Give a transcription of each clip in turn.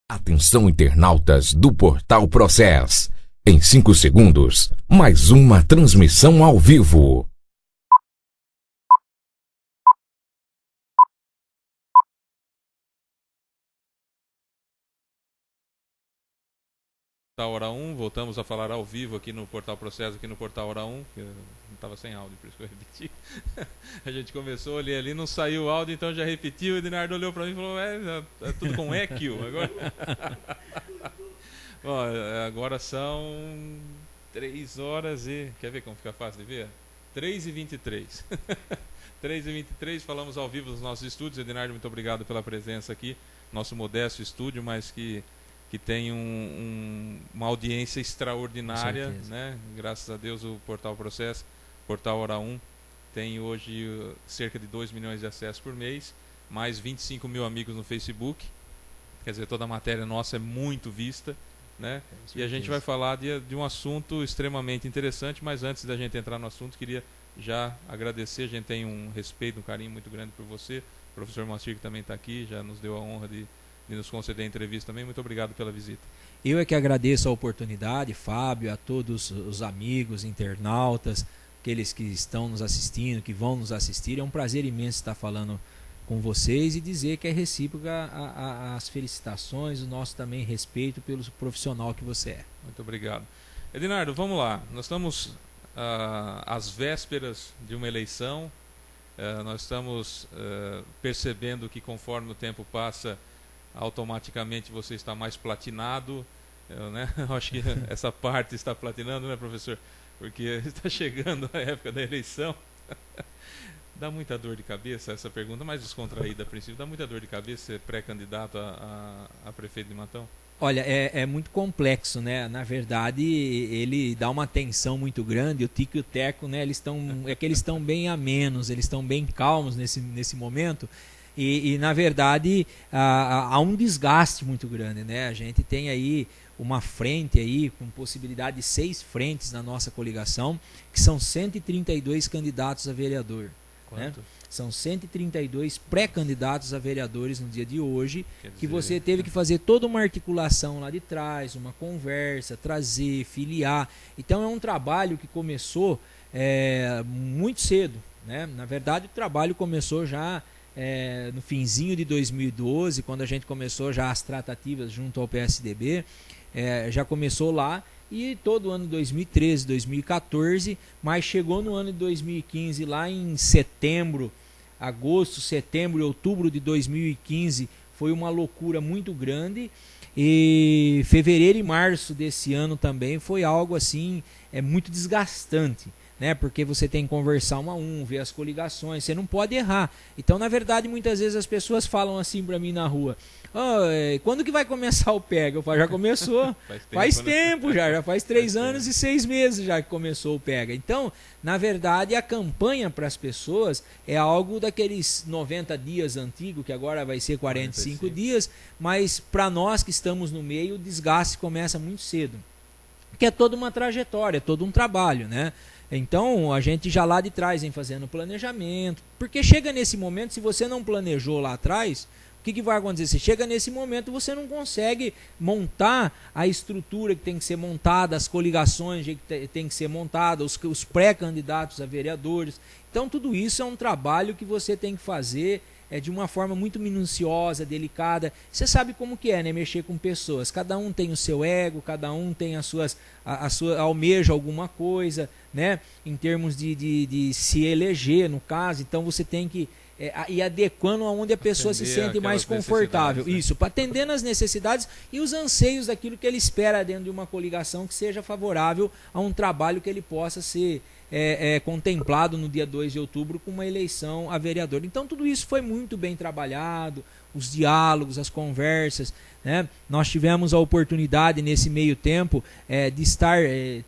Atenção, internautas do Portal Process. Em 5 segundos, mais uma transmissão ao vivo. Portal Hora 1, voltamos a falar ao vivo aqui no Portal Processo, aqui no Portal Hora 1, que não estava sem áudio, por isso que eu repeti. A gente começou a ler ali, não saiu o áudio, então já repetiu. O Ednardo olhou para mim e falou: é tudo com equio agora. Bom, agora são 3 horas e... Quer ver como fica fácil de ver? 3h23. 3h23, falamos ao vivo nos nossos estúdios. Ednardo, muito obrigado pela presença aqui. Nosso modesto estúdio, mas que tem uma audiência extraordinária, né? Graças a Deus o Portal Processo, Portal Hora 1, tem hoje cerca de 2 milhões de acessos por mês, mais 25 mil amigos no Facebook. Quer dizer, toda a matéria nossa é muito vista, né? E a gente vai falar de um assunto extremamente interessante, mas antes da gente entrar no assunto, queria já agradecer. A gente tem um respeito, um carinho muito grande por você. O professor Moacir, que também está aqui, já nos deu a honra de nos conceder a entrevista também. Muito obrigado pela visita. Eu é que agradeço a oportunidade, Fábio, a todos os amigos, internautas, aqueles que estão nos assistindo, que vão nos assistir. É um prazer imenso estar falando com vocês e dizer que é recíproca as felicitações, o nosso também respeito pelo profissional que você é. Muito obrigado. Ednardo, vamos lá. Nós estamos às vésperas de uma eleição. Nós estamos percebendo que conforme o tempo passa, automaticamente você está mais platinado, né? Eu acho que essa parte está platinando, né, professor? Porque está chegando a época da eleição. Dá muita dor de cabeça essa pergunta, mais descontraída a princípio. Dá muita dor de cabeça ser pré-candidato a prefeito de Matão? Olha, é muito complexo, né? Na verdade, ele dá uma tensão muito grande. O Tico e o Teco, né? Eles estão bem amenos, eles estão bem calmos nesse momento. E na verdade há um desgaste muito grande, né? A gente tem aí uma frente aí com possibilidade de 6 frentes na nossa coligação, que são 132 candidatos a vereador. Né? São 132 pré-candidatos a vereadores no dia de hoje, que você teve que fazer toda uma articulação lá de trás, uma conversa, trazer, filiar. Então é um trabalho que começou muito cedo, né? Na verdade o trabalho começou já no finzinho de 2012, quando a gente começou já as tratativas junto ao PSDB, já começou lá, e todo o ano de 2013, 2014, mas chegou no ano de 2015, lá em agosto, setembro e outubro de 2015, foi uma loucura muito grande, e fevereiro e março desse ano também foi algo assim, muito desgastante, né? Porque você tem que conversar um a um, ver as coligações, você não pode errar. Então, na verdade, muitas vezes as pessoas falam assim para mim na rua: quando que vai começar o PEGA? Eu falo: já começou, faz tempo, já faz 3 anos e 6 meses já que começou o PEGA. Então, na verdade, a campanha para as pessoas é algo daqueles 90 dias antigo, que agora vai ser 45 dias, mas para nós que estamos no meio, o desgaste começa muito cedo, porque é toda uma trajetória, todo um trabalho, né? Então a gente já lá de trás vem fazendo planejamento, porque chega nesse momento, se você não planejou lá atrás, o que vai acontecer? Você chega nesse momento, você não consegue montar a estrutura que tem que ser montada, as coligações que tem que ser montadas, os pré-candidatos a vereadores. Então tudo isso é um trabalho que você tem que fazer de uma forma muito minuciosa, delicada. Você sabe como que é, né? Mexer com pessoas. Cada um tem o seu ego, cada um tem almeja alguma coisa, né? Em termos de se eleger, no caso. Então você tem que ir adequando aonde a pessoa se sente mais confortável. Né? Isso, para atender nas necessidades e os anseios daquilo que ele espera dentro de uma coligação que seja favorável a um trabalho que ele possa ser contemplado no dia 2 de outubro com uma eleição a vereador. Então tudo isso foi muito bem trabalhado, os diálogos, as conversas, né? Nós tivemos a oportunidade nesse meio tempo de estar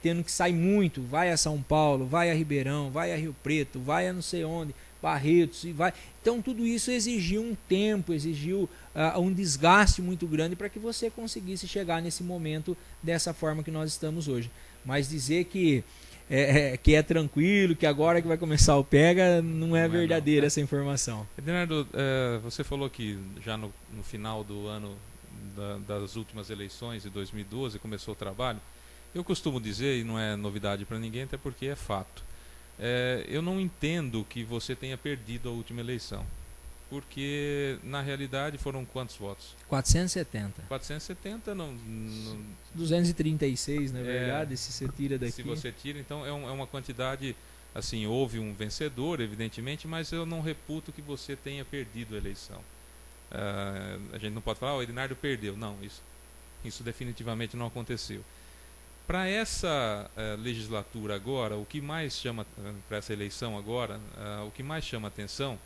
tendo que sair muito, vai a São Paulo, vai a Ribeirão, vai a Rio Preto, vai a não sei onde, Barretos, e vai. Então tudo isso exigiu um tempo, exigiu um desgaste muito grande para que você conseguisse chegar nesse momento dessa forma que nós estamos hoje. Mas dizer que é tranquilo, que agora que vai começar o PEGA, não é verdadeira essa informação. Ednardo, você falou que já no final do ano das últimas eleições de 2012, começou o trabalho, eu costumo dizer, e não é novidade para ninguém, até porque é fato, eu não entendo que você tenha perdido a última eleição, porque na realidade foram quantos votos? 470. 470 não 236, na verdade, se você tira daqui. Se você tira, então é uma quantidade, assim, houve um vencedor, evidentemente, mas eu não reputo que você tenha perdido a eleição. A gente não pode falar, o Edinardo perdeu. Não, isso definitivamente não aconteceu. Para essa legislatura agora, o que mais chama, para essa eleição agora, o que mais chama atenção,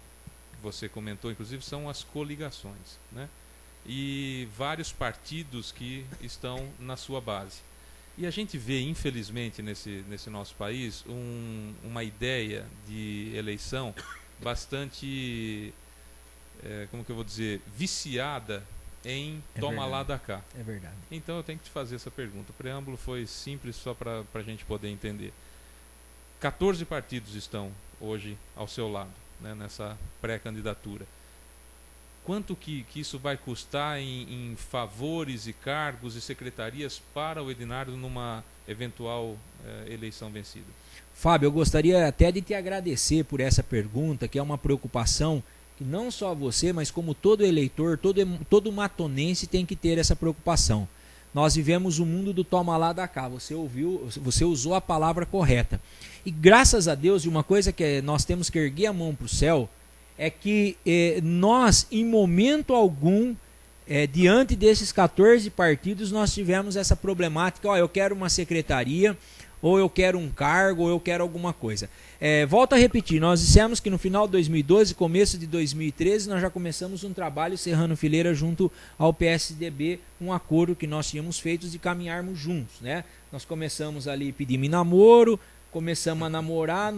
que você comentou inclusive, são as coligações, né? E vários partidos que estão na sua base. E a gente vê, infelizmente, nesse nosso país, uma ideia de eleição bastante, como que eu vou dizer, viciada em toma lá da cá. É verdade. Então eu tenho que te fazer essa pergunta. O preâmbulo foi simples, só para a gente poder entender. 14 partidos estão hoje ao seu lado, né, nessa pré-candidatura. Quanto que isso vai custar em favores e cargos e secretarias para o Edinardo numa eventual eleição vencida? Fábio, eu gostaria até de te agradecer por essa pergunta, que é uma preocupação que não só você, mas como todo eleitor, todo matonense tem que ter essa preocupação. Nós vivemos o mundo do toma lá da cá, você usou a palavra correta. E graças a Deus, uma coisa que nós temos que erguer a mão para o céu, é que nós, em momento algum, diante desses 14 partidos, nós tivemos essa problemática, eu quero uma secretaria, ou eu quero um cargo, ou eu quero alguma coisa. Volto a repetir, nós dissemos que no final de 2012, começo de 2013, nós já começamos um trabalho serrando fileira junto ao PSDB, um acordo que nós tínhamos feito de caminharmos juntos, né? Nós começamos ali, pedimos namoro, começamos a namorar,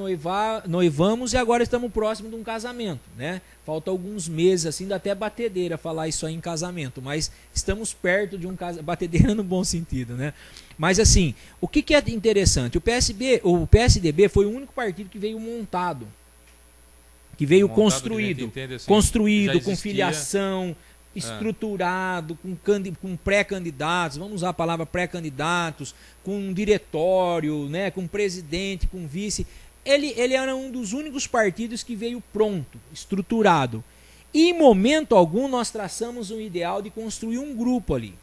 noivamos e agora estamos próximos de um casamento, né? Falta alguns meses, assim, dá até batedeira falar isso aí em casamento, mas estamos perto de um casamento, batedeira no bom sentido, né? Mas assim, o que é interessante? O PSDB foi o único partido que veio montado, que veio construído, assim, com filiação, estruturado, com pré-candidatos, vamos usar a palavra pré-candidatos, com um diretório, né, com presidente, com vice. Ele era um dos únicos partidos que veio pronto, estruturado. E em momento algum nós traçamos um ideal de construir um grupo ali.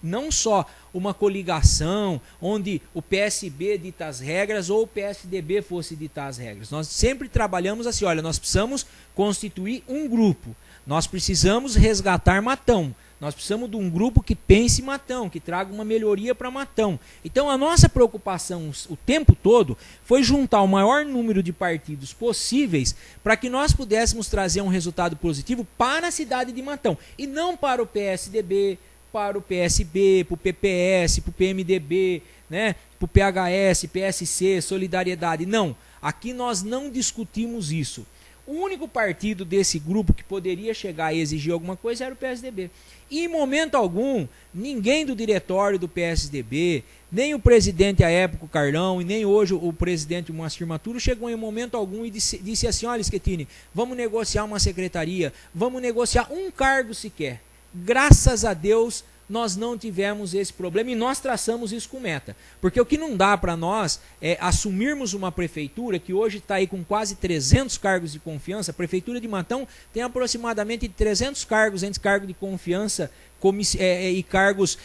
Não só uma coligação onde o PSB dita as regras ou o PSDB fosse ditar as regras. Nós sempre trabalhamos assim, olha, nós precisamos constituir um grupo. Nós precisamos resgatar Matão. Nós precisamos de um grupo que pense Matão, que traga uma melhoria para Matão. Então a nossa preocupação o tempo todo foi juntar o maior número de partidos possíveis para que nós pudéssemos trazer um resultado positivo para a cidade de Matão. E não para o PSDB, para o PSB, para o PPS, para o PMDB, né, para o PHS, PSC, Solidariedade. Não, aqui nós não discutimos isso. O único partido desse grupo que poderia chegar e exigir alguma coisa era o PSDB. E em momento algum, ninguém do diretório do PSDB, nem o presidente à época, o Carlão, e nem hoje o presidente Moacir Maturo, chegou em momento algum e disse assim, olha, Schettini, vamos negociar uma secretaria, vamos negociar um cargo sequer. Graças a Deus, nós não tivemos esse problema e nós traçamos isso com meta. Porque o que não dá para nós é assumirmos uma prefeitura que hoje está aí com quase 300 cargos de confiança. A prefeitura de Matão tem aproximadamente 300 cargos entre cargo de confiança e cargos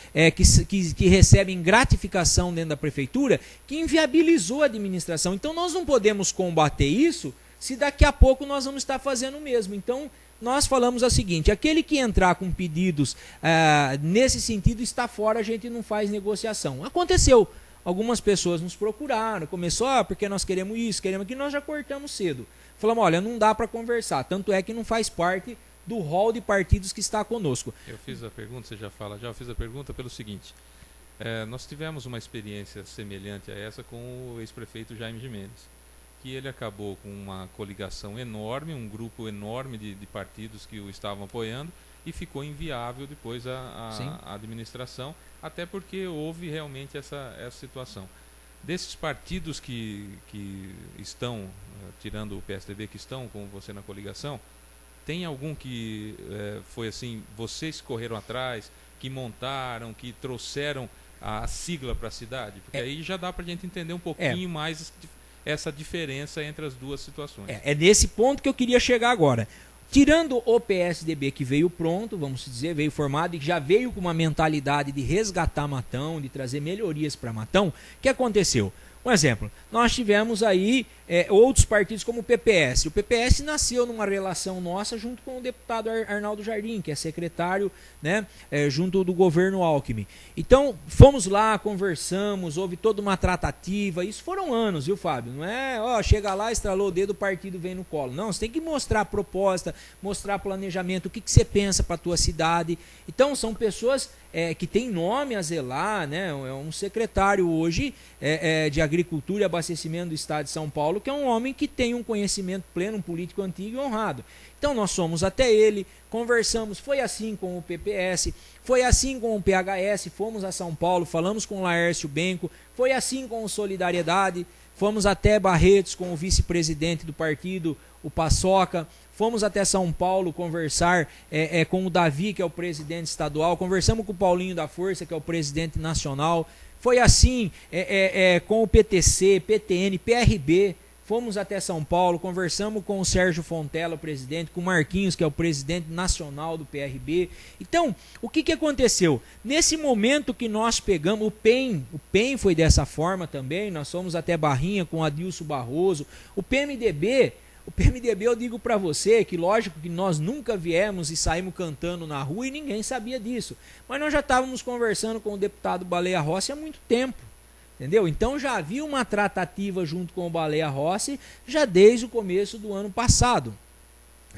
que recebem gratificação dentro da prefeitura, que inviabilizou a administração. Então nós não podemos combater isso se daqui a pouco nós vamos estar fazendo o mesmo. Então nós falamos o seguinte, aquele que entrar com pedidos nesse sentido está fora, a gente não faz negociação. Aconteceu, algumas pessoas nos procuraram, começou, porque nós queremos isso, queremos aquilo, nós já cortamos cedo. Falamos, olha, não dá para conversar, tanto é que não faz parte do rol de partidos que está conosco. Eu fiz a pergunta, você já fala, eu fiz a pergunta pelo seguinte, nós tivemos uma experiência semelhante a essa com o ex-prefeito Jaime Gimenez, que ele acabou com uma coligação enorme, um grupo enorme de partidos que o estavam apoiando e ficou inviável depois a administração, até porque houve realmente essa situação. Desses partidos que estão, tirando o PSDB, que estão com você na coligação, tem algum que foi assim, vocês correram atrás, que montaram, que trouxeram a sigla para a cidade? Porque aí já dá para a gente entender um pouquinho mais essa diferença entre as duas situações. É nesse ponto que eu queria chegar agora. Tirando o PSDB que veio pronto, vamos dizer, veio formado e já veio com uma mentalidade de resgatar Matão, de trazer melhorias para Matão, o que aconteceu? Um exemplo, nós tivemos aí outros partidos como o PPS. O PPS nasceu numa relação nossa junto com o deputado Arnaldo Jardim, que é secretário, né, junto do governo Alckmin. Então, fomos lá, conversamos, houve toda uma tratativa. Isso foram anos, viu, Fábio? Não é, chega lá, estralou o dedo, o partido vem no colo. Não, você tem que mostrar a proposta, mostrar planejamento, o que você pensa para a tua cidade. Então, são pessoas que têm nome a zelar, né? É um secretário hoje de Agricultura e Abastecimento do Estado de São Paulo, que é um homem que tem um conhecimento pleno, um político antigo e honrado. Então nós fomos até ele, conversamos, foi assim com o PPS, foi assim com o PHS, fomos a São Paulo, falamos com o Laércio Benco, foi assim com o Solidariedade, fomos até Barretos com o vice-presidente do partido, o Paçoca, fomos até São Paulo conversar com o Davi, que é o presidente estadual, conversamos com o Paulinho da Força, que é o presidente nacional, foi assim com o PTC, PTN, PRB, fomos até São Paulo, conversamos com o Sérgio Fontela, o presidente, com o Marquinhos, que é o presidente nacional do PRB. Então, o que aconteceu? Nesse momento que nós pegamos, o PEN foi dessa forma também, nós fomos até Barrinha com o Adilson Barroso, o PMDB eu digo para você que lógico que nós nunca viemos e saímos cantando na rua e ninguém sabia disso, mas nós já estávamos conversando com o deputado Baleia Rossi há muito tempo. Entendeu? Então já havia uma tratativa junto com o Baleia Rossi já desde o começo do ano passado.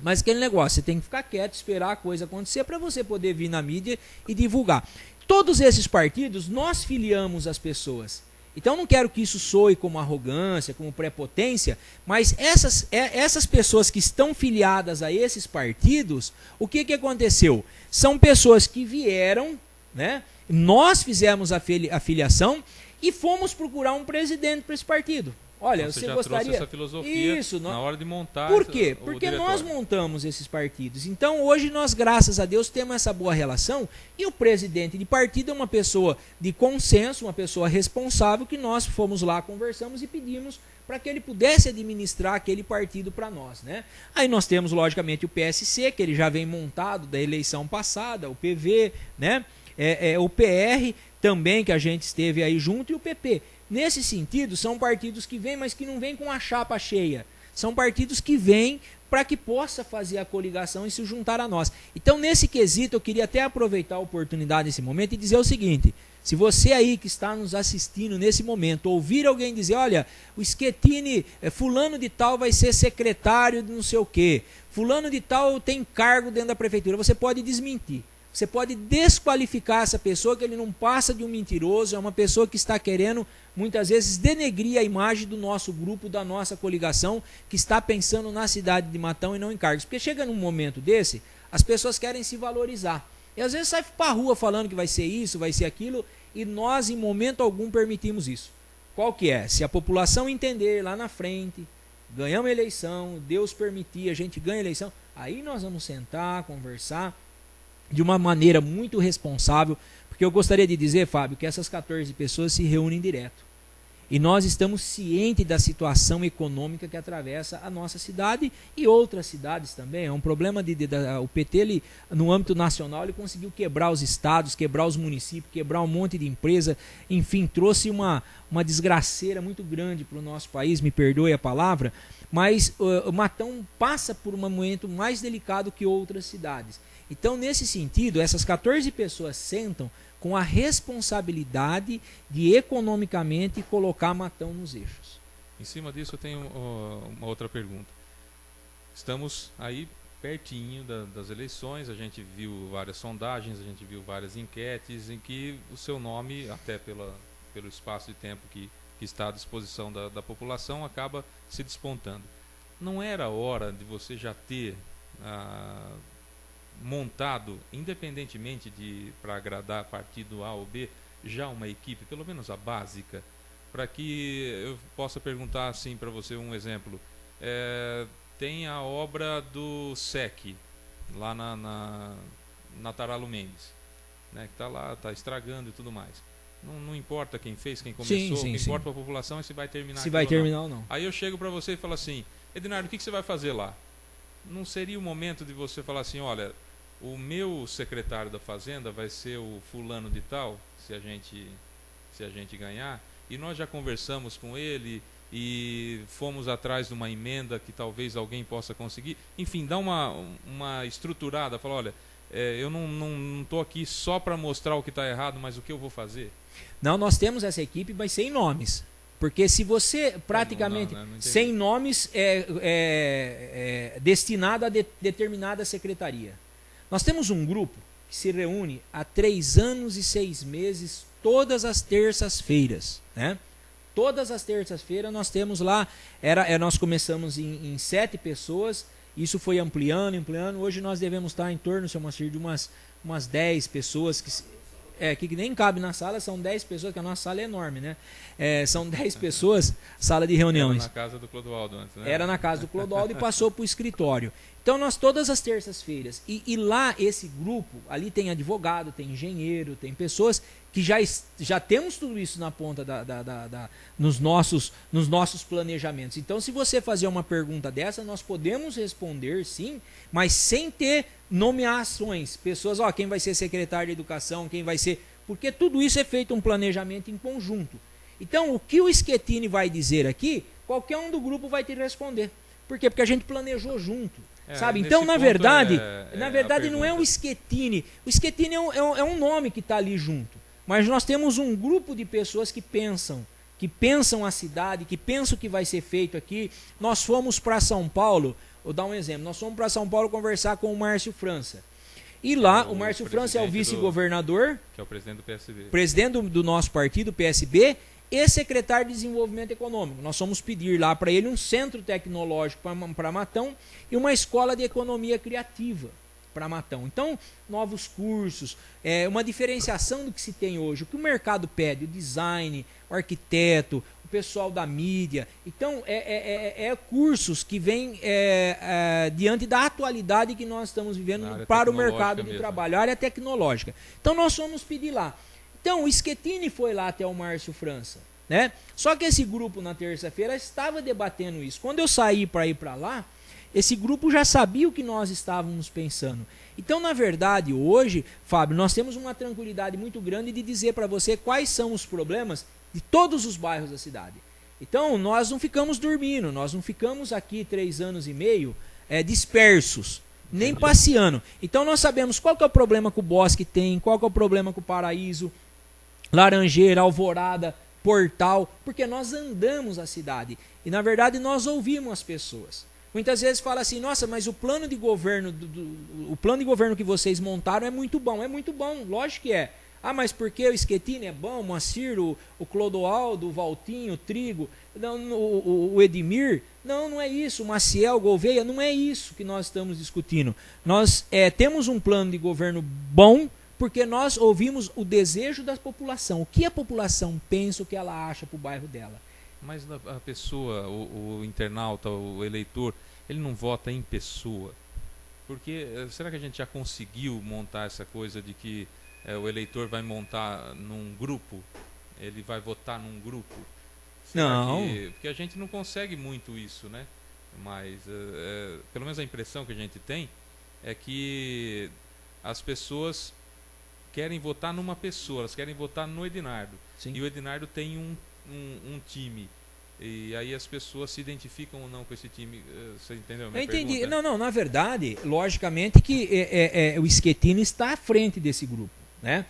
Mas aquele negócio, você tem que ficar quieto, esperar a coisa acontecer para você poder vir na mídia e divulgar. Todos esses partidos, nós filiamos as pessoas. Então não quero que isso soe como arrogância, como prepotência, mas essas pessoas que estão filiadas a esses partidos, o que aconteceu? São pessoas que vieram, né? Nós fizemos a filiação e fomos procurar um presidente para esse partido. Olha, então, você já gostaria... trouxe essa filosofia Isso, na hora de montar. Por quê? Porque nós montamos esses partidos. Então, hoje nós, graças a Deus, temos essa boa relação e o presidente de partido é uma pessoa de consenso, uma pessoa responsável que nós fomos lá, conversamos e pedimos para que ele pudesse administrar aquele partido para nós, né? Aí nós temos, logicamente, o PSC, que ele já vem montado da eleição passada, o PV, né? O PR também, que a gente esteve aí junto, e o PP. Nesse sentido, são partidos que vêm, mas que não vêm com a chapa cheia. São partidos que vêm para que possa fazer a coligação e se juntar a nós. Então, nesse quesito, eu queria até aproveitar a oportunidade nesse momento e dizer o seguinte: se você aí que está nos assistindo nesse momento, ouvir alguém dizer, olha, o Schettini, fulano de tal vai ser secretário de não sei o quê, fulano de tal tem cargo dentro da prefeitura, você pode desmentir. Você pode desqualificar essa pessoa, que ele não passa de um mentiroso, é uma pessoa que está querendo, muitas vezes, denegrir a imagem do nosso grupo, da nossa coligação, que está pensando na cidade de Matão e não em cargos. Porque chega num momento desse, as pessoas querem se valorizar. E às vezes sai para a rua falando que vai ser isso, vai ser aquilo, e nós, em momento algum, permitimos isso. Qual que é? Se a população entender lá na frente, ganhamos a eleição, Deus permitir, a gente ganha a eleição, aí nós vamos sentar, conversar, de uma maneira muito responsável, porque eu gostaria de dizer, Fábio, que essas 14 pessoas se reúnem direto. E nós estamos cientes da situação econômica que atravessa a nossa cidade e outras cidades também. É um problema o PT, ele, no âmbito nacional, ele conseguiu quebrar os estados, quebrar os municípios, quebrar um monte de empresa, enfim, trouxe uma desgraceira muito grande para o nosso país, me perdoe a palavra, mas o Matão passa por um momento mais delicado que outras cidades. Então, nesse sentido, essas 14 pessoas sentam com a responsabilidade de economicamente colocar Matão nos eixos. Em cima disso, eu tenho uma outra pergunta. Estamos aí pertinho das eleições, a gente viu várias sondagens, a gente viu várias enquetes em que o seu nome, até pelo espaço de tempo que está à disposição da população, acaba se despontando. Não era hora de você já ter montado, independentemente para agradar partido A ou B, já uma equipe, pelo menos a básica, para que eu possa perguntar assim para você um exemplo. Tem a obra do SEC, lá na Taralo Mendes. né, que está lá, está estragando e tudo mais. Não importa quem fez, quem começou, o que importa para a população é se vai terminar. Se vai terminar ou não. Aí eu chego para você e falo assim, Ednardo, o que você vai fazer lá? Não seria o momento de você falar assim, olha, o meu secretário da Fazenda vai ser o fulano de tal, se a gente ganhar, e nós já conversamos com ele e fomos atrás de uma emenda que talvez alguém possa conseguir. Enfim, dá uma estruturada, fala, olha, eu não estou aqui só para mostrar o que está errado, mas o que eu vou fazer. Não, nós temos essa equipe, mas sem nomes. Porque se você praticamente sem nomes é destinado a determinada secretaria. Nós temos um grupo que se reúne há 3 anos e 6 meses, todas as terças-feiras, né? Todas as terças-feiras nós temos lá, nós começamos em 7 pessoas, isso foi ampliando, hoje nós devemos estar em torno, seu Moacir, de umas 10 pessoas que nem cabe na sala, são 10 pessoas, que a nossa sala é enorme, né? São 10 pessoas, sala de reuniões. Era na casa do Clodoaldo antes, né? Era na casa do Clodoaldo e passou para o escritório. Então nós todas as terças-feiras, e lá esse grupo, ali tem advogado, tem engenheiro, tem pessoas que já temos tudo isso na ponta nos nossos planejamentos. Então se você fazer uma pergunta dessa, nós podemos responder sim, mas sem ter nomeações, pessoas, quem vai ser secretário de educação, quem vai ser... Porque tudo isso é feito um planejamento em conjunto. Então o que o Schettini vai dizer aqui, qualquer um do grupo vai te responder. Por quê? Porque a gente planejou junto. Sabe? Então, na verdade não é o Schettini. O Schettini é um nome que está ali junto. Mas nós temos um grupo de pessoas que pensam a cidade, que pensam o que vai ser feito aqui. Nós fomos para São Paulo, vou dar um exemplo, nós fomos para São Paulo conversar com o Márcio França. E lá, o Márcio França é o vice-governador, que é o presidente do PSB. Presidente do nosso partido, PSB, e secretário de Desenvolvimento Econômico. Nós fomos pedir lá para ele um centro tecnológico para Matão e uma escola de economia criativa para Matão. Então, novos cursos, uma diferenciação do que se tem hoje, o que o mercado pede, o design, o arquiteto, o pessoal da mídia. Então, cursos que vêm diante da atualidade que nós estamos vivendo para o mercado de trabalho, a área tecnológica. Então, nós fomos pedir lá. Então, o Schettini foi lá até o Márcio França, né? Só que esse grupo, na terça-feira, estava debatendo isso. Quando eu saí para ir para lá, esse grupo já sabia o que nós estávamos pensando. Então, na verdade, hoje, Fábio, nós temos uma tranquilidade muito grande de dizer para você quais são os problemas de todos os bairros da cidade. Então, nós não ficamos dormindo, nós não ficamos aqui 3 anos e meio dispersos, nem passeando. Então, nós sabemos qual que é o problema que o Bosque tem, qual que é o problema que o Paraíso, Laranjeira, Alvorada, Portal, porque nós andamos a cidade e na verdade nós ouvimos as pessoas. Muitas vezes fala assim, nossa, mas o plano de governo que vocês montaram é muito bom, lógico que é. Ah, mas por que o Schettini é bom, o Moacir, o Clodoaldo, o Valtinho, o Trigo, o Edmir? Não é isso, o Maciel, o Gouveia, não é isso que nós estamos discutindo. Nós temos um plano de governo bom, porque nós ouvimos o desejo da população, o que a população pensa, o que ela acha para o bairro dela. Mas a pessoa, o internauta, o eleitor, ele não vota em pessoa. Porque será que a gente já conseguiu montar essa coisa de que o eleitor vai montar num grupo, ele vai votar num grupo? Não. Porque a gente não consegue muito isso, né? Mas pelo menos a impressão que a gente tem é que as pessoas querem votar numa pessoa, elas querem votar no Ednardo. Sim. E o Ednardo tem um time. E aí as pessoas se identificam ou não com esse time. Você entendeu a minha pergunta? Eu entendi. Não, na verdade, logicamente que o Schettini está à frente desse grupo, né?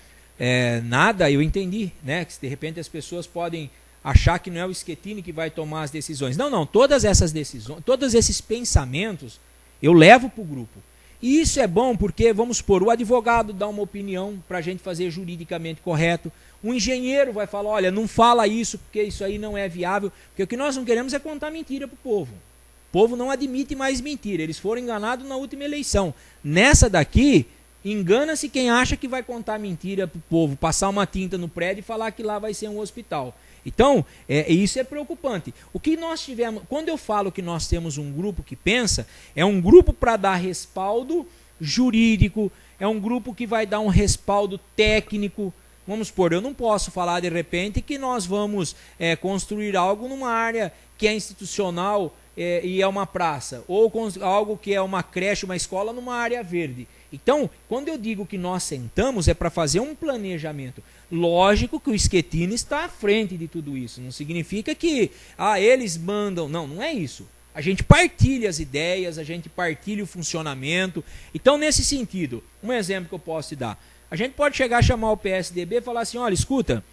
Eu entendi, né? Que de repente as pessoas podem achar que não é o Schettini que vai tomar as decisões. Não, todas essas decisões, todos esses pensamentos eu levo para o grupo. E isso é bom porque, vamos supor, o advogado dá uma opinião para a gente fazer juridicamente correto, o engenheiro vai falar, olha, não fala isso porque isso aí não é viável, porque o que nós não queremos é contar mentira para o povo. O povo não admite mais mentira, eles foram enganados na última eleição. Nessa daqui, engana-se quem acha que vai contar mentira para o povo, passar uma tinta no prédio e falar que lá vai ser um hospital. Então, isso é preocupante. O que nós tivemos, quando eu falo que nós temos um grupo que pensa, é um grupo para dar respaldo jurídico, é um grupo que vai dar um respaldo técnico. Vamos supor, eu não posso falar de repente que nós vamos construir algo numa área que é institucional e é uma praça, ou algo que é uma creche, uma escola numa área verde. Então, quando eu digo que nós sentamos, é para fazer um planejamento. Lógico que o Schettini está à frente de tudo isso. Não significa que eles mandam. Não, não é isso. A gente partilha as ideias, a gente partilha o funcionamento. Então, nesse sentido, um exemplo que eu posso te dar. A gente pode chegar a chamar o PSDB e falar assim, olha, escuta,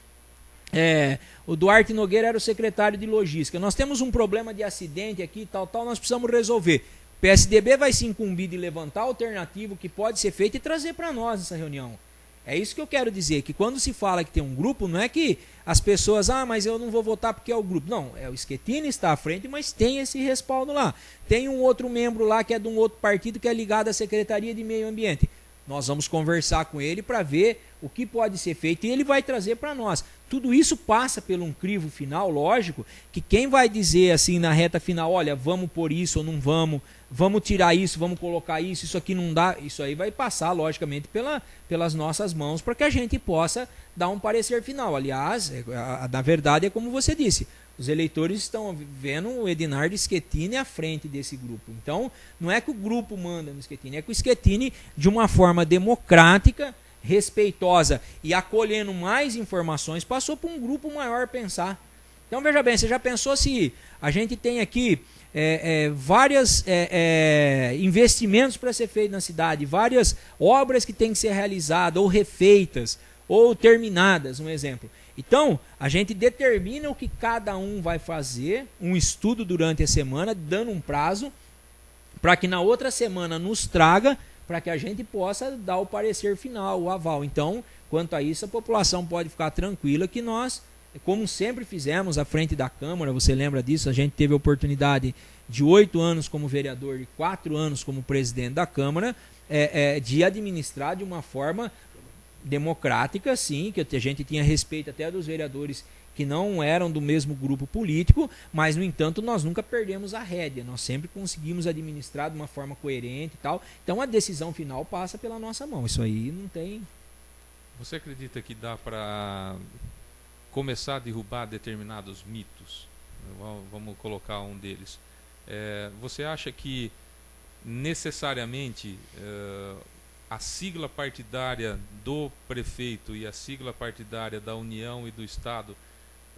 o Duarte Nogueira era o secretário de logística. Nós temos um problema de acidente aqui, tal, nós precisamos resolver. O PSDB vai se incumbir de levantar a alternativa que pode ser feita e trazer para nós essa reunião. É isso que eu quero dizer, que quando se fala que tem um grupo, não é que as pessoas, mas eu não vou votar porque é o grupo. Não, o Schettini está à frente, mas tem esse respaldo lá. Tem um outro membro lá que é de um outro partido que é ligado à Secretaria de Meio Ambiente. Nós vamos conversar com ele para ver o que pode ser feito e ele vai trazer para nós. Tudo isso passa por um crivo final, lógico, que quem vai dizer assim na reta final, olha, vamos por isso ou não vamos tirar isso, vamos colocar isso aqui não dá, isso aí vai passar, logicamente, pelas nossas mãos para que a gente possa dar um parecer final. Aliás, na verdade é como você disse, os eleitores estão vendo o Edinardo Schettini à frente desse grupo. Então, não é que o grupo manda no Schettini, é que o Schettini, de uma forma democrática, respeitosa e acolhendo mais informações, passou para um grupo maior pensar. Então, veja bem, você já pensou se a gente tem aqui vários investimentos para ser feito na cidade, várias obras que têm que ser realizadas ou refeitas ou terminadas, um exemplo. Então, a gente determina o que cada um vai fazer, um estudo durante a semana, dando um prazo, para que na outra semana nos traga, para que a gente possa dar o parecer final, o aval. Então, quanto a isso, a população pode ficar tranquila que nós, como sempre fizemos à frente da Câmara, você lembra disso, a gente teve a oportunidade de 8 anos como vereador e 4 anos como presidente da Câmara, de administrar de uma forma democrática, sim, que a gente tinha respeito até dos vereadores que não eram do mesmo grupo político, mas, no entanto, nós nunca perdemos a rédea, nós sempre conseguimos administrar de uma forma coerente e tal, então a decisão final passa pela nossa mão, isso aí não tem... Você acredita que dá para começar a derrubar determinados mitos? Vamos colocar um deles. Você acha que necessariamente a sigla partidária do prefeito e a sigla partidária da União e do Estado,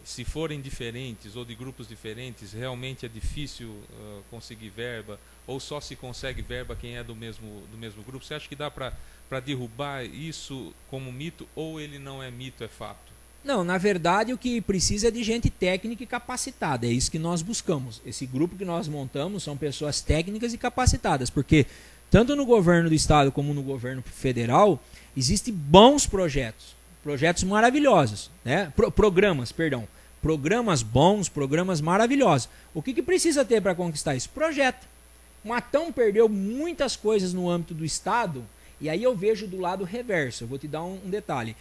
se forem diferentes ou de grupos diferentes, realmente é difícil conseguir verba, ou só se consegue verba quem é do mesmo grupo? Você acha que dá para derrubar isso como mito, ou ele não é mito, é fato? Não, na verdade o que precisa é de gente técnica e capacitada, é isso que nós buscamos. Esse grupo que nós montamos são pessoas técnicas e capacitadas, porque tanto no governo do estado como no governo federal, existem bons projetos maravilhosos, né? Programas bons, programas maravilhosos. O que precisa ter para conquistar isso? Projeto. O Matão perdeu muitas coisas no âmbito do estado, e aí eu vejo do lado reverso, eu vou te dar um detalhe.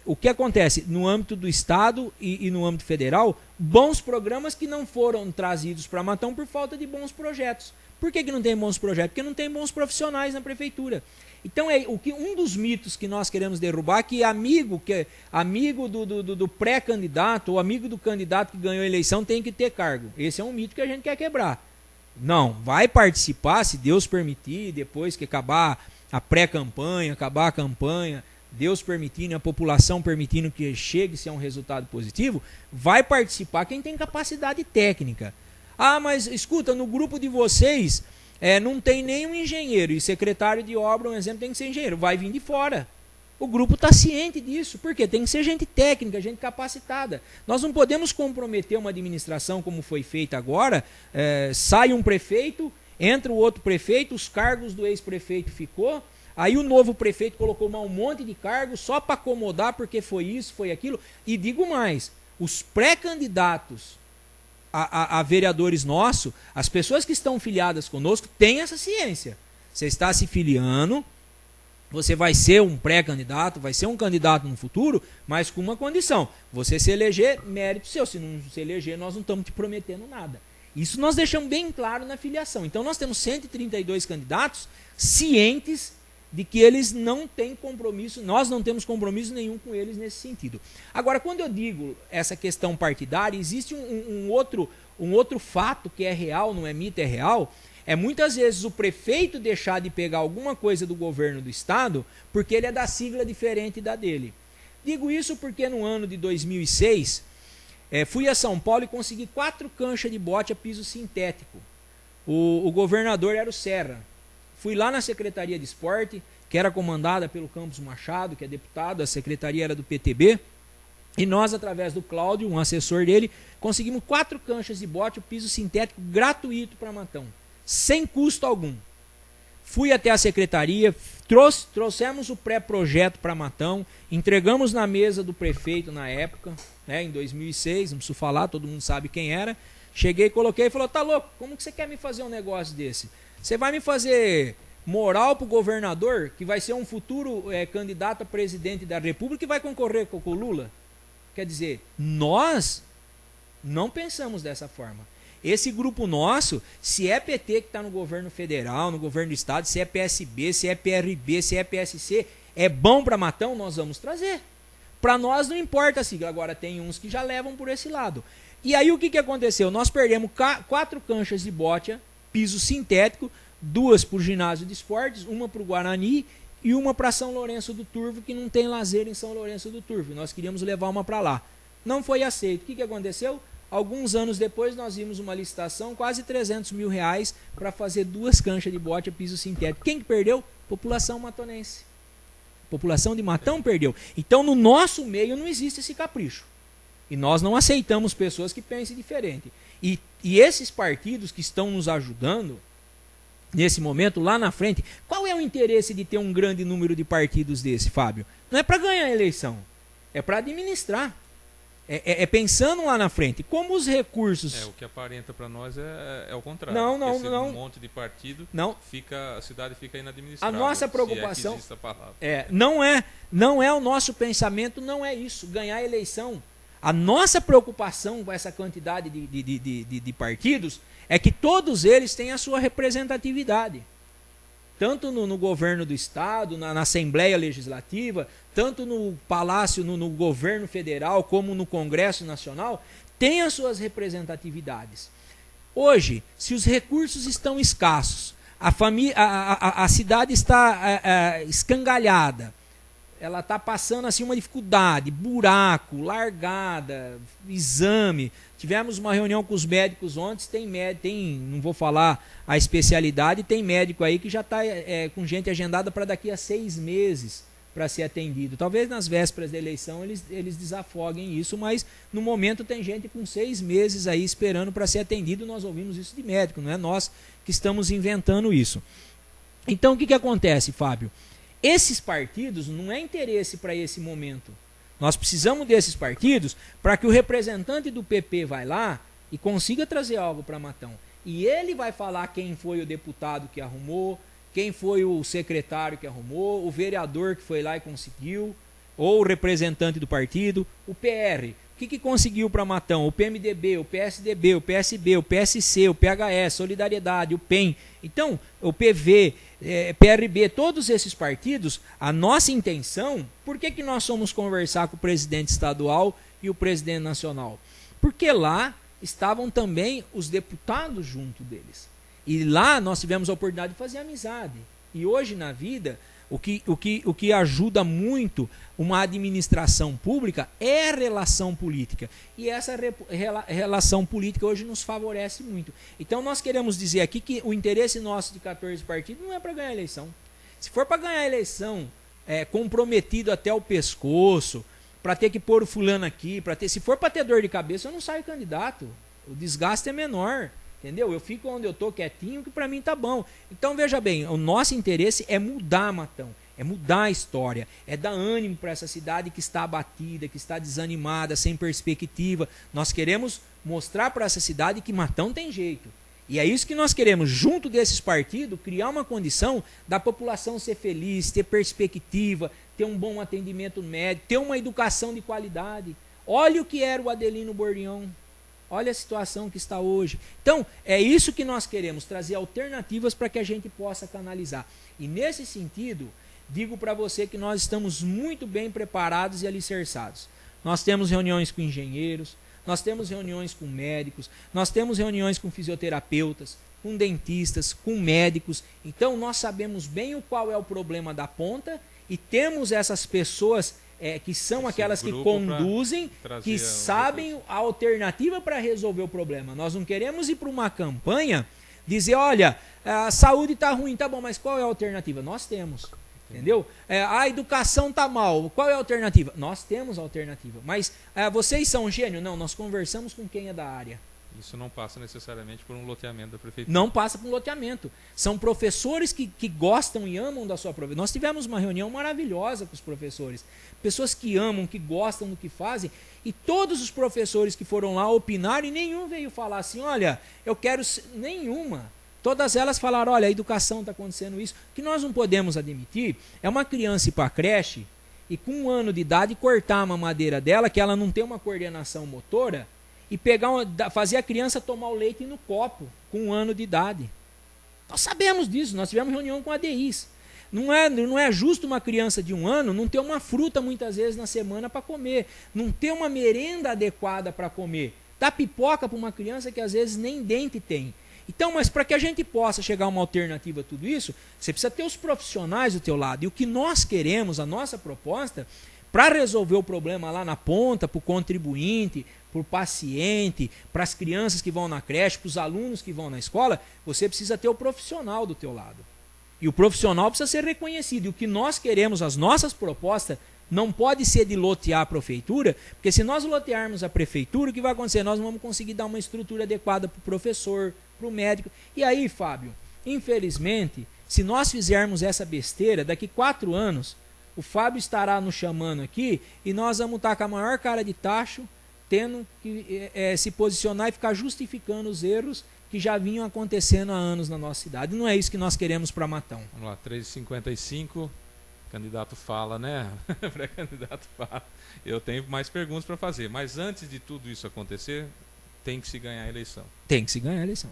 O que acontece no âmbito do estado e no âmbito federal, bons programas que não foram trazidos para Matão por falta de bons projetos. Por que não tem bons projetos? Porque não tem bons profissionais na prefeitura. Então, um dos mitos que nós queremos derrubar, que amigo do pré-candidato ou amigo do candidato que ganhou a eleição tem que ter cargo. Esse é um mito que a gente quer quebrar. Não, vai participar, se Deus permitir, depois que acabar a pré-campanha, acabar a campanha, Deus permitindo, a população permitindo que chegue-se a um resultado positivo, vai participar quem tem capacidade técnica. Mas escuta, no grupo de vocês não tem nenhum engenheiro, e secretário de obra, um exemplo, tem que ser engenheiro, vai vir de fora. O grupo está ciente disso, porque tem que ser gente técnica, gente capacitada. Nós não podemos comprometer uma administração como foi feita agora, sai um prefeito, entra o outro prefeito, os cargos do ex-prefeito ficou, aí o novo prefeito colocou um monte de cargos só para acomodar, porque foi isso, foi aquilo. E digo mais, os pré-candidatos a vereadores nossos, as pessoas que estão filiadas conosco, têm essa ciência. Você está se filiando, você vai ser um pré-candidato, vai ser um candidato no futuro, mas com uma condição: você se eleger, mérito seu. Se não se eleger, nós não estamos te prometendo nada. Isso nós deixamos bem claro na filiação. Então nós temos 132 candidatos cientes de que eles não têm compromisso, nós não temos compromisso nenhum com eles nesse sentido. Agora, quando eu digo essa questão partidária, existe um outro fato que é real, não é mito, é real, é muitas vezes o prefeito deixar de pegar alguma coisa do governo do estado porque ele é da sigla diferente da dele. Digo isso porque no ano de 2006, fui a São Paulo e consegui 4 canchas de bote a piso sintético. O governador era o Serra. Fui lá na Secretaria de Esporte, que era comandada pelo Campos Machado, que é deputado, a secretaria era do PTB, e nós, através do Cláudio, um assessor dele, conseguimos 4 canchas de bote, o piso sintético gratuito para Matão, sem custo algum. Fui até a secretaria, trouxemos o pré-projeto para Matão, entregamos na mesa do prefeito na época, em 2006, não preciso falar, todo mundo sabe quem era. Cheguei, coloquei e falou, tá louco, como que você quer me fazer um negócio desse? Você vai me fazer moral pro governador, que vai ser um futuro candidato a presidente da República e vai concorrer com o Lula? Quer dizer, nós não pensamos dessa forma. Esse grupo nosso, se é PT que está no governo federal, no governo do estado, se é PSB, se é PRB, se é PSC, é bom para Matão, nós vamos trazer. Para nós não importa a sigla, agora tem uns que já levam por esse lado. E aí o que aconteceu? Nós perdemos 4 canchas de bote, piso sintético, 2 para o ginásio de esportes, uma para o Guarani e uma para São Lourenço do Turvo, que não tem lazer em São Lourenço do Turvo. Nós queríamos levar uma para lá. Não foi aceito. O que aconteceu? Alguns anos depois nós vimos uma licitação, quase 300 mil reais, para fazer 2 canchas de bote a piso sintético. Quem que perdeu? População matonense. População de Matão perdeu. Então no nosso meio não existe esse capricho. E nós não aceitamos pessoas que pensem diferente. E esses partidos que estão nos ajudando, nesse momento, lá na frente, qual é o interesse de ter um grande número de partidos desse, Fábio? Não é para ganhar a eleição, é para administrar. É pensando lá na frente. Como os recursos... O que aparenta para nós é o contrário. Não. Um monte de partido, a cidade fica inadministrável. A nossa preocupação... Se é que existe a palavra. Não é o nosso pensamento, não é isso, ganhar a eleição. A nossa preocupação com essa quantidade de partidos é que todos eles têm a sua representatividade. Tanto no governo do estado, na Assembleia Legislativa, tanto no Palácio, no governo federal, como no Congresso Nacional, tem as suas representatividades. Hoje, se os recursos estão escassos, a cidade está escangalhada, ela está passando assim uma dificuldade, buraco, largada, exame. Tivemos uma reunião com os médicos ontem, não vou falar a especialidade, tem médico aí que já está com gente agendada para daqui a 6 meses para ser atendido. Talvez nas vésperas da eleição eles desafoguem isso, mas no momento tem gente com 6 meses aí esperando para ser atendido. Nós ouvimos isso de médico, não é nós que estamos inventando isso. Então o que acontece, Fábio? Esses partidos não é interesse para esse momento. Nós precisamos desses partidos para que o representante do PP vai lá e consiga trazer algo para Matão. E ele vai falar quem foi o deputado que arrumou, quem foi o secretário que arrumou, o vereador que foi lá e conseguiu, ou o representante do partido, o PR. O que conseguiu para Matão? O PMDB, o PSDB, o PSB, o PSC, o PHS, Solidariedade, o PEN. Então, o PV, PRB, todos esses partidos, a nossa intenção, por que nós fomos conversar com o presidente estadual e o presidente nacional? Porque lá estavam também os deputados junto deles. E lá nós tivemos a oportunidade de fazer amizade. E hoje na vida, o que ajuda muito uma administração pública é a relação política. E essa relação política hoje nos favorece muito. Então nós queremos dizer aqui que o interesse nosso de 14 partidos não é para ganhar a eleição. Se for para ganhar a eleição comprometido até o pescoço, para ter que pôr o fulano aqui, se for para ter dor de cabeça, eu não saio candidato. O desgaste é menor. Entendeu? Eu fico onde eu estou quietinho, que para mim tá bom. Então veja bem, o nosso interesse é mudar Matão, é mudar a história, é dar ânimo para essa cidade que está abatida, que está desanimada, sem perspectiva. Nós queremos mostrar para essa cidade que Matão tem jeito. E é isso que nós queremos, junto desses partidos, criar uma condição da população ser feliz, ter perspectiva, ter um bom atendimento médico, ter uma educação de qualidade. Olha o que era o Adelino Bordião. Olha a situação que está hoje. Então, é isso que nós queremos, trazer alternativas para que a gente possa canalizar. E nesse sentido, digo para você que nós estamos muito bem preparados e alicerçados. Nós temos reuniões com engenheiros, nós temos reuniões com médicos, nós temos reuniões com fisioterapeutas, com dentistas, com médicos. Então nós sabemos bem qual é o problema da ponta e temos essas pessoas que são aquelas que conduzem, que sabem a alternativa para resolver o problema. Nós não queremos ir para uma campanha dizer, olha, a saúde está ruim, tá bom, mas qual é a alternativa? Nós temos. Entendeu? A educação está mal. Qual é a alternativa? Nós temos a alternativa. Mas vocês são gênio? Não, nós conversamos com quem é da área. Isso não passa necessariamente por um loteamento da prefeitura. Não passa por um loteamento. São professores que gostam e amam da sua profissão. Nós tivemos uma reunião maravilhosa com os professores. Pessoas que amam, que gostam do que fazem. E todos os professores que foram lá opinaram e nenhum veio falar assim, olha, eu quero... Nenhuma. Todas elas falaram, olha, a educação está acontecendo isso. O que nós não podemos admitir é uma criança ir para a creche e com 1 ano de idade cortar a mamadeira dela, que ela não tem uma coordenação motora, e fazer a criança tomar o leite no copo com 1 ano de idade. Nós sabemos disso, nós tivemos reunião com a ADIs. Não é justo uma criança de 1 ano não ter uma fruta muitas vezes na semana para comer, não ter uma merenda adequada para comer. Dá pipoca para uma criança que às vezes nem dente tem. Então, mas para que a gente possa chegar a uma alternativa a tudo isso, você precisa ter os profissionais do teu lado. E o que nós queremos, a nossa proposta, para resolver o problema lá na ponta, para o contribuinte, para o paciente, para as crianças que vão na creche, para os alunos que vão na escola, você precisa ter o profissional do teu lado. E o profissional precisa ser reconhecido. E o que nós queremos, as nossas propostas, não pode ser de lotear a prefeitura, porque se nós lotearmos a prefeitura, o que vai acontecer? Nós não vamos conseguir dar uma estrutura adequada para o professor, para o médico. E aí, Fábio, infelizmente, se nós fizermos essa besteira, daqui 4 anos, o Fábio estará nos chamando aqui e nós vamos estar com a maior cara de tacho, tendo que se posicionar e ficar justificando os erros que já vinham acontecendo há anos na nossa cidade. Não é isso que nós queremos para Matão. Vamos lá, 3h55, candidato fala, né? Pré-candidato fala. Eu tenho mais perguntas para fazer, mas antes de tudo isso acontecer, tem que se ganhar a eleição. Tem que se ganhar a eleição.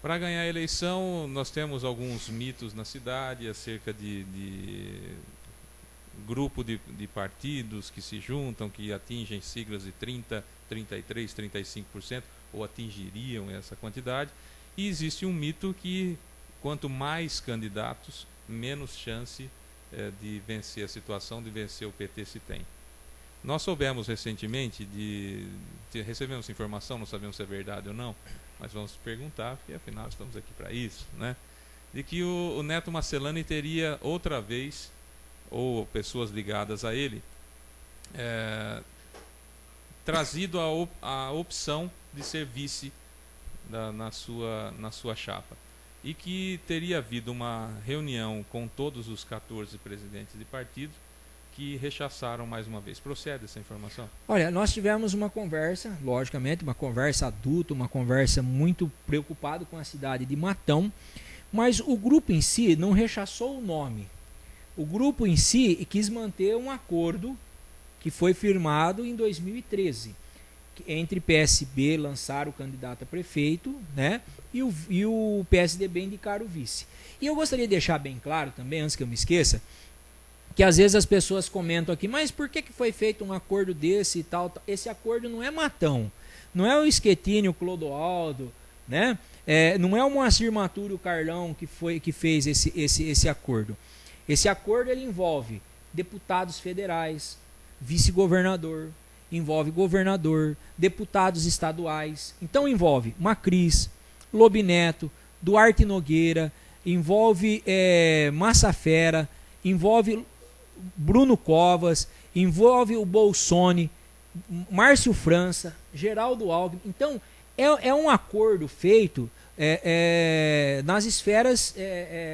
Para ganhar a eleição, nós temos alguns mitos na cidade acerca de grupo de partidos que se juntam, que atingem siglas de 30%, 33%, 35%, ou atingiriam essa quantidade. E existe um mito que quanto mais candidatos, menos chance de vencer a situação, de vencer o PT se tem. Nós soubemos recentemente, recebemos informação, não sabemos se é verdade ou não, mas vamos perguntar, porque afinal estamos aqui para isso, né? De que o Neto Macellani teria outra vez, ou pessoas ligadas a ele, trazido a opção de ser vice na sua chapa. E que teria havido uma reunião com todos os 14 presidentes de partido que rechaçaram mais uma vez. Procede essa informação? Olha, nós tivemos uma conversa, logicamente, uma conversa adulta, uma conversa muito preocupada com a cidade de Matão, mas o grupo em si não rechaçou o nome. O grupo em si quis manter um acordo que foi firmado em 2013, entre PSB lançar o candidato a prefeito, né, e o PSDB indicar o vice. E eu gostaria de deixar bem claro também, antes que eu me esqueça, que às vezes as pessoas comentam aqui, mas por que foi feito um acordo desse e tal? Esse acordo não é Matão, não é o Schettini, o Clodoaldo, né? Não é o Moacir Maturo, o Carlão que fez esse acordo. Esse acordo ele envolve deputados federais, vice-governador, envolve governador, deputados estaduais. Então envolve Macris, Lobineto, Duarte Nogueira, envolve Massafera, envolve Bruno Covas, envolve o Bolsoni, Márcio França, Geraldo Alckmin. Então é um acordo feito nas esferas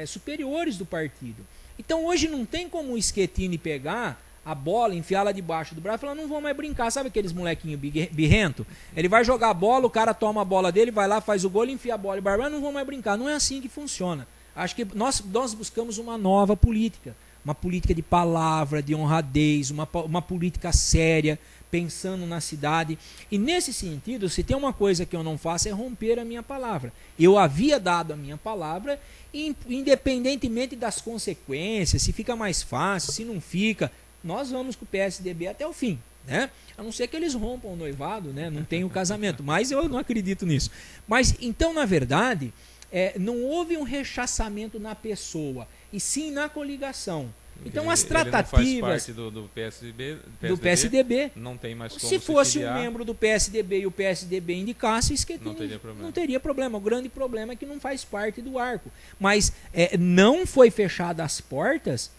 superiores do partido. Então hoje não tem como o Schettini pegar a bola, enfiá-la debaixo do braço e falar, não vou mais brincar. Sabe aqueles molequinhos birrento? Ele vai jogar a bola, o cara toma a bola dele, vai lá, faz o gol, enfia a bola e barba, não vou mais brincar. Não é assim que funciona. Acho que nós buscamos uma nova política. uma política de palavra, de honradez, uma política séria, pensando na cidade. E nesse sentido, se tem uma coisa que eu não faço é romper a minha palavra. Eu havia dado a minha palavra, independentemente das consequências, se fica mais fácil, se não fica, nós vamos com o PSDB até o fim, né? A não ser que eles rompam o noivado, né? Não tem o casamento, mas eu não acredito nisso. Mas então, na verdade, não houve um rechaçamento na pessoa, e sim na coligação. Então as tratativas ele não faz parte do PSDB, não tem mais como se fosse filiar. Um membro do PSDB e o PSDB indicasse, isso não teria problema. O grande problema é que não faz parte do arco. Mas não foi fechada as portas.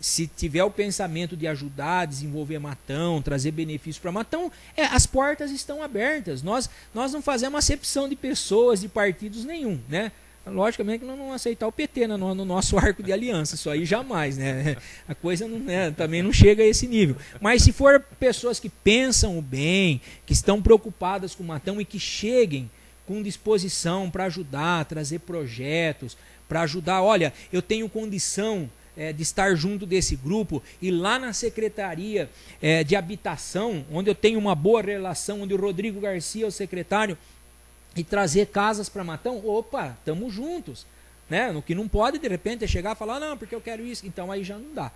Se tiver o pensamento de ajudar, desenvolver Matão, trazer benefícios para Matão, as portas estão abertas. Nós não fazemos acepção de pessoas, de partidos nenhum, né? Logicamente que nós não vamos aceitar o PT no nosso arco de aliança, isso aí jamais, né? A coisa também não chega a esse nível. Mas se for pessoas que pensam o bem, que estão preocupadas com o Matão e que cheguem com disposição para ajudar, trazer projetos, para ajudar, olha, eu tenho condição de estar junto desse grupo, e lá na Secretaria de Habitação, onde eu tenho uma boa relação, onde o Rodrigo Garcia é o secretário, e trazer casas para Matão, opa, estamos juntos, né? No que não pode, de repente, é chegar e falar, não, porque eu quero isso, então aí já não dá.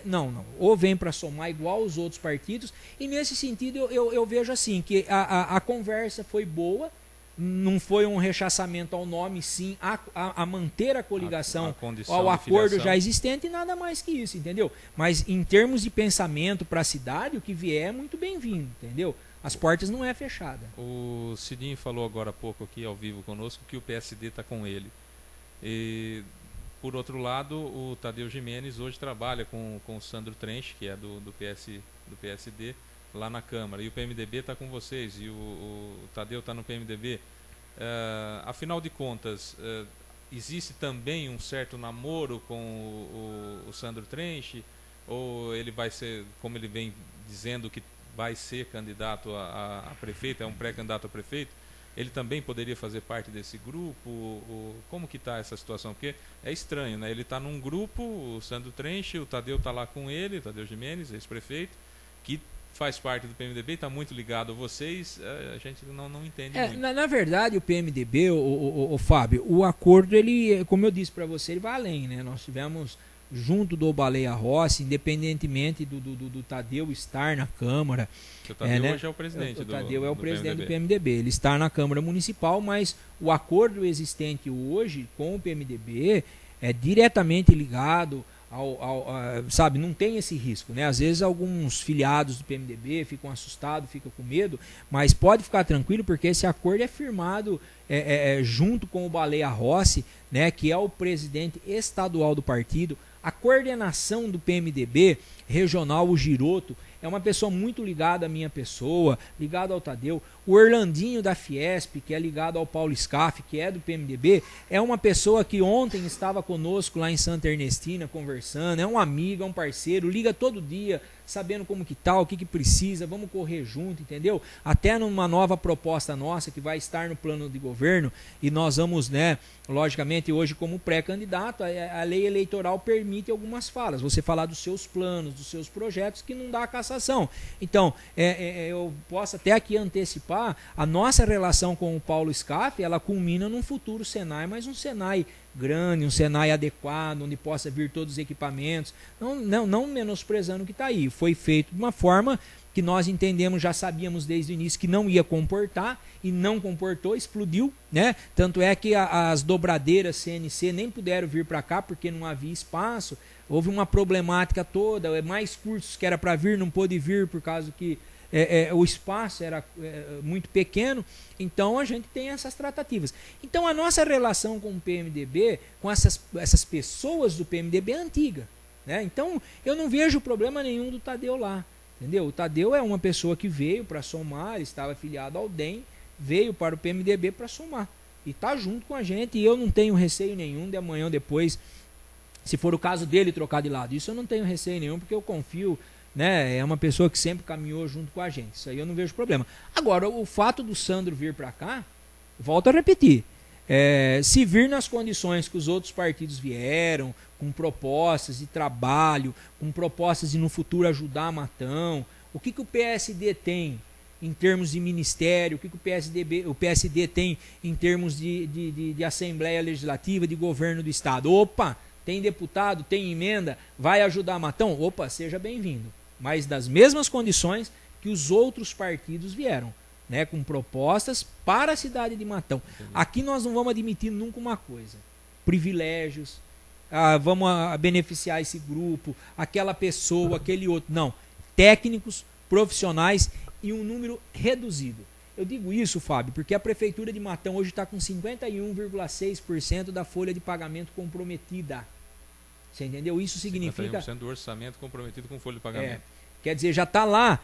Não, ou vem para somar igual os outros partidos, e nesse sentido eu vejo assim, que a conversa foi boa, não foi um rechaçamento ao nome, sim a manter a coligação ao acordo já existente, e nada mais que isso, entendeu? Mas em termos de pensamento para a cidade, o que vier é muito bem-vindo, entendeu? As portas não é fechada. O Cidinho falou agora há pouco aqui ao vivo conosco que o PSD está com ele. E, por outro lado, o Tadeu Gimenez hoje trabalha com o Sandro Trench, que é do PSD, lá na Câmara. E o PMDB está com vocês, e o Tadeu está no PMDB. Afinal de contas, existe também um certo namoro com o Sandro Trench? Ou ele vai ser, como ele vem dizendo que vai ser candidato a prefeito, é um pré-candidato a prefeito, ele também poderia fazer parte desse grupo? Como que está essa situação? Porque é estranho, né? Ele está num grupo, o Sandro Trench, o Tadeu está lá com ele, o Tadeu Gimenez, ex-prefeito, que faz parte do PMDB, está muito ligado a vocês, a gente não entende muito. Na verdade, o PMDB, o Fábio, o acordo, ele, como eu disse para você, ele vai além, né? Nós tivemos junto do Baleia Rossi, independentemente do Tadeu estar na Câmara. O Tadeu hoje é o presidente o Tadeu é o presidente PMDB. do PMDB. Ele está na Câmara Municipal, mas o acordo existente hoje com o PMDB é diretamente ligado sabe, não tem esse risco, né? Às vezes alguns filiados do PMDB ficam assustados, ficam com medo, mas pode ficar tranquilo, porque esse acordo é firmado junto com o Baleia Rossi, né, que é o presidente estadual do partido. A coordenação do PMDB regional, o Giroto, é uma pessoa muito ligada à minha pessoa, ligada ao Tadeu. O Orlandinho da Fiesp, que é ligado ao Paulo Scaff, que é do PMDB, é uma pessoa que ontem estava conosco lá em Santa Ernestina conversando, é um amigo, é um parceiro, liga todo dia, sabendo como que tá, o que precisa, vamos correr junto, entendeu? Até numa nova proposta nossa que vai estar no plano de governo, e nós vamos, né, logicamente hoje como pré-candidato, a lei eleitoral permite algumas falas, você falar dos seus planos, dos seus projetos, que não dá a cassação. Então, eu posso até aqui antecipar, a nossa relação com o Paulo Scaff, ela culmina num futuro Senai, mas um Senai grande, um Senai adequado, onde possa vir todos os equipamentos, não menosprezando o que está aí. Foi feito de uma forma que nós entendemos, já sabíamos desde o início que não ia comportar, e não comportou, explodiu, né? Tanto é que as dobradeiras CNC nem puderam vir para cá porque não havia espaço, houve uma problemática toda, mais cursos que era para vir, não pôde vir por causa que o espaço era muito pequeno. Então a gente tem essas tratativas. Então a nossa relação com o PMDB, com essas pessoas do PMDB é antiga, né? Então eu não vejo problema nenhum do Tadeu lá, entendeu? O Tadeu é uma pessoa que veio para somar, ele estava afiliado ao DEM, veio para o PMDB para somar e está junto com a gente, e eu não tenho receio nenhum de amanhã ou depois, se for o caso dele, trocar de lado. Isso eu não tenho receio nenhum, porque eu confio, né? É uma pessoa que sempre caminhou junto com a gente. Isso aí eu não vejo problema. Agora, o fato do Sandro vir para cá, volto a repetir, se vir nas condições que os outros partidos vieram, com propostas de trabalho, com propostas de no futuro ajudar Matão. O que o PSD tem em termos de ministério, o que o PSD tem em termos de Assembleia Legislativa, de governo do Estado. Opa, tem deputado, tem emenda, vai ajudar Matão? Opa, seja bem-vindo. Mas das mesmas condições que os outros partidos vieram, né, com propostas para a cidade de Matão. Aqui nós não vamos admitir nunca uma coisa: privilégios, vamos beneficiar esse grupo, aquela pessoa, aquele outro. Não, técnicos, profissionais e um número reduzido. Eu digo isso, Fábio, porque a Prefeitura de Matão hoje está com 51,6% da folha de pagamento comprometida. Você entendeu? Isso significa... 51% do orçamento comprometido com folha de pagamento. Quer dizer, já está lá,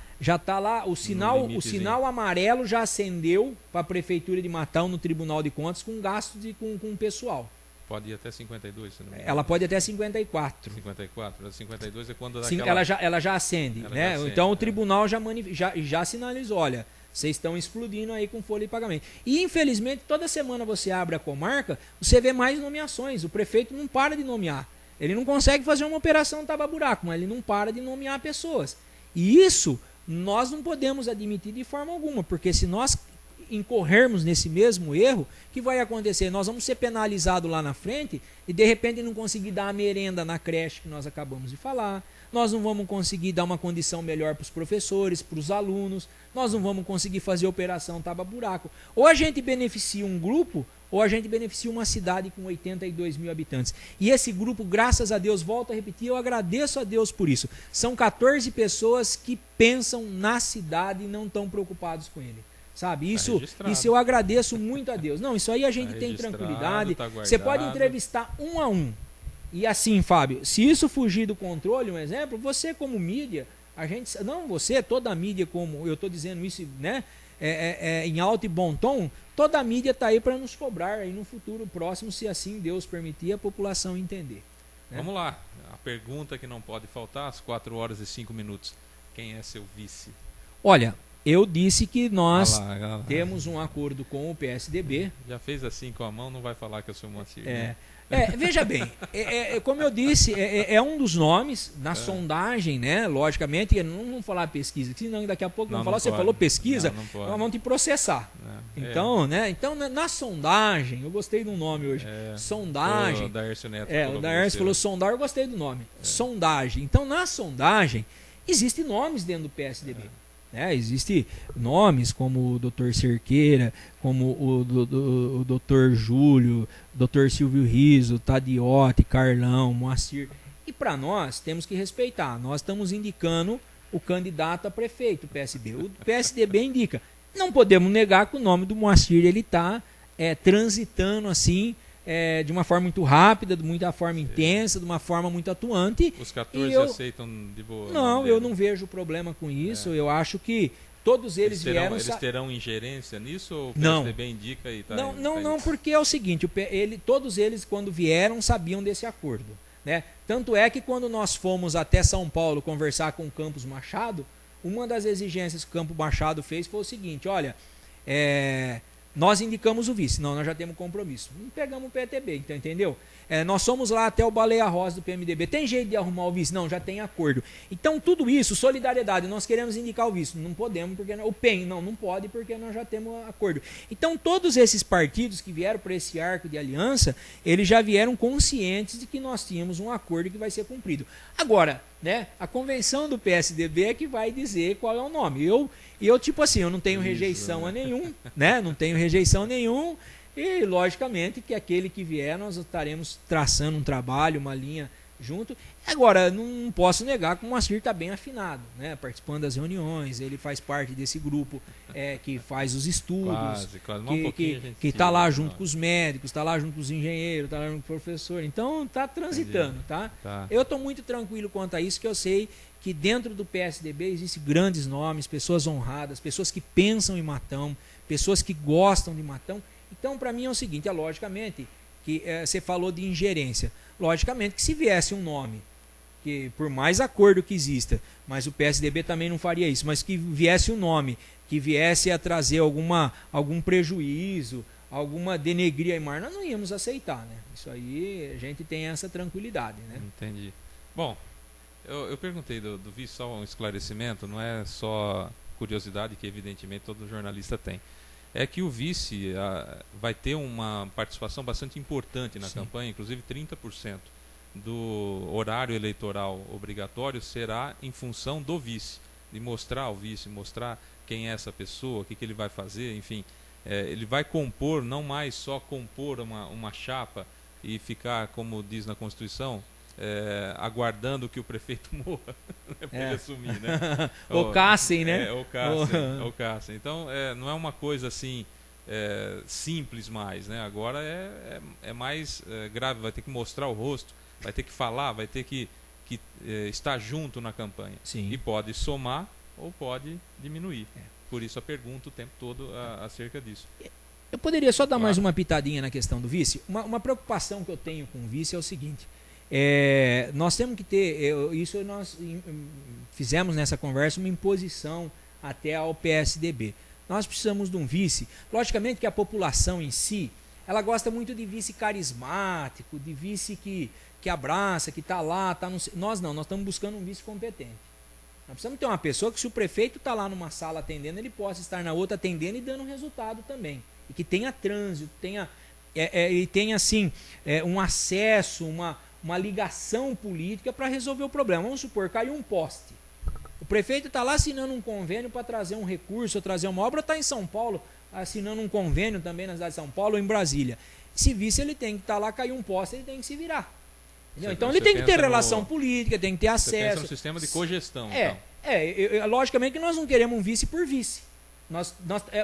o sinal amarelo já acendeu para a Prefeitura de Matão no Tribunal de Contas com gasto com o pessoal. Pode ir até 52, se não me engano. Ela pode ir até 54. 54. 52 é quando dá Sim, aquela... ela já acende, ela né? já acende, então o tribunal já sinalizou, olha, vocês estão explodindo aí com folha de pagamento. E infelizmente toda semana você abre a comarca, você vê mais nomeações. O prefeito não para de nomear. Ele não consegue fazer uma operação tapa-buraco, mas ele não para de nomear pessoas. E isso nós não podemos admitir de forma alguma, porque se nós incorrermos nesse mesmo erro, o que vai acontecer? Nós vamos ser penalizados lá na frente e de repente não conseguir dar a merenda na creche que nós acabamos de falar, nós não vamos conseguir dar uma condição melhor para os professores, para os alunos, nós não vamos conseguir fazer operação tapa-buraco. Ou a gente beneficia um grupo, ou a gente beneficia uma cidade com 82 mil habitantes. E esse grupo, graças a Deus, volto a repetir, eu agradeço a Deus por isso. São 14 pessoas que pensam na cidade e não estão preocupados com ele. Sabe, isso eu agradeço muito a Deus. Não, isso aí a gente tem tranquilidade. Você pode entrevistar um a um. E assim, Fábio, se isso fugir do controle, um exemplo, você como mídia, toda a mídia, como eu estou dizendo isso, né, em alto e bom tom, toda a mídia está aí para nos cobrar aí no futuro próximo, se assim Deus permitir, a população entender. Né? Vamos lá, a pergunta que não pode faltar, às 4 horas e 5 minutos. Quem é seu vice? Olha, eu disse que nós temos um acordo com o PSDB. Já fez assim com a mão, não vai falar que eu sou Moacir. Né? Veja bem, como eu disse, é um dos nomes na sondagem, né? Logicamente, não vamos falar pesquisa, senão daqui a pouco vamos falar, você falou pesquisa, nós vamos te processar. Então, né? Então, na sondagem, eu gostei do nome hoje. Sondagem. O Daércio Neto o Daércio falou sondar, eu gostei do nome. Sondagem. Então, na sondagem, existem nomes dentro do PSDB. Existem nomes como o Dr. Cerqueira, como o Dr. Júlio, Dr. Silvio Riso, Tadiotti, Carlão, Moacir. E para nós, temos que respeitar. Nós estamos indicando o candidato a prefeito, o PSB. O PSDB indica. Não podemos negar que o nome do Moacir está transitando assim, de uma forma muito rápida, de uma forma intensa, de uma forma muito atuante. Os 14 aceitam de boa? Não, eu não vejo problema com isso. Eu acho que todos eles vieram... Eles terão ingerência nisso ou o PSDB indica e tá... Não, porque é o seguinte, todos eles quando vieram sabiam desse acordo. Né? Tanto é que quando nós fomos até São Paulo conversar com o Campos Machado, uma das exigências que o Campos Machado fez foi o seguinte, olha... nós indicamos o vice, nós já temos compromisso. Não pegamos o PTB, então, entendeu? Nós fomos lá até o Baleia Rosa do PMDB. Tem jeito de arrumar o vice? Não, já tem acordo. Então, tudo isso, solidariedade, nós queremos indicar o vice. Não podemos, porque o PEN, não pode, porque nós já temos acordo. Então, todos esses partidos que vieram para esse arco de aliança, eles já vieram conscientes de que nós tínhamos um acordo que vai ser cumprido. Agora, né, a convenção do PSDB é que vai dizer qual é o nome. Eu tipo assim, eu não tenho rejeição a nenhum, né? Não tenho rejeição a nenhum. E, logicamente, que aquele que vier, nós estaremos traçando um trabalho, uma linha junto. Agora, não posso negar que o Moacir está bem afinado, né? Participando das reuniões, ele faz parte desse grupo que faz os estudos, que está lá junto com os médicos, está lá junto com os engenheiros, está lá junto com o professor. Então, está transitando, tá? Eu estou muito tranquilo quanto a isso, que eu sei que dentro do PSDB existem grandes nomes, pessoas honradas, pessoas que pensam em Matão, pessoas que gostam de Matão. Então, para mim é o seguinte, logicamente, que você falou de ingerência. Logicamente que se viesse um nome, que por mais acordo que exista, mas o PSDB também não faria isso, mas que viesse um nome, que viesse a trazer algum prejuízo, alguma denegria a imagem, nós não íamos aceitar, né? Isso aí a gente tem essa tranquilidade, né? Entendi. Bom, eu perguntei do vice, só um esclarecimento, não é só curiosidade que evidentemente todo jornalista tem. É que o vice vai ter uma participação bastante importante na campanha, inclusive 30% do horário eleitoral obrigatório será em função do vice, de mostrar ao vice, mostrar quem é essa pessoa, o que ele vai fazer, enfim. Ele vai compor, não mais só compor uma chapa e ficar, como diz na Constituição, aguardando que o prefeito morra para ele assumir, né? Ou caçem, né? Ou caçem. Então, não é uma coisa assim simples mais, né? Agora é mais grave, vai ter que mostrar o rosto, vai ter que falar, vai ter que estar junto na campanha. Sim. E pode somar ou pode diminuir. Por isso a pergunta o tempo todo acerca disso. Eu poderia só dar mais uma pitadinha na questão do vice? Uma preocupação que eu tenho com o vice é o seguinte: nós temos que ter, isso nós fizemos nessa conversa, uma imposição até ao PSDB. Nós precisamos de um vice. Logicamente que a população em si, ela gosta muito de vice carismático, de vice que abraça, que está lá, tá no... Nós não, nós estamos buscando um vice competente. Nós precisamos ter uma pessoa que, se o prefeito está lá numa sala atendendo, ele possa estar na outra atendendo e dando resultado também. E que tenha trânsito, e tenha assim, um acesso, uma ligação política para resolver o problema. Vamos supor, caiu um poste. O prefeito está lá assinando um convênio para trazer um recurso, ou trazer uma obra, está em São Paulo, assinando um convênio também na cidade de São Paulo ou em Brasília. Esse vice, ele tem que estar lá, caiu um poste, ele tem que se virar. Então ele tem que ter relação política, tem que ter acesso. Você pensa no sistema de cogestão. Logicamente que nós não queremos um vice por vice.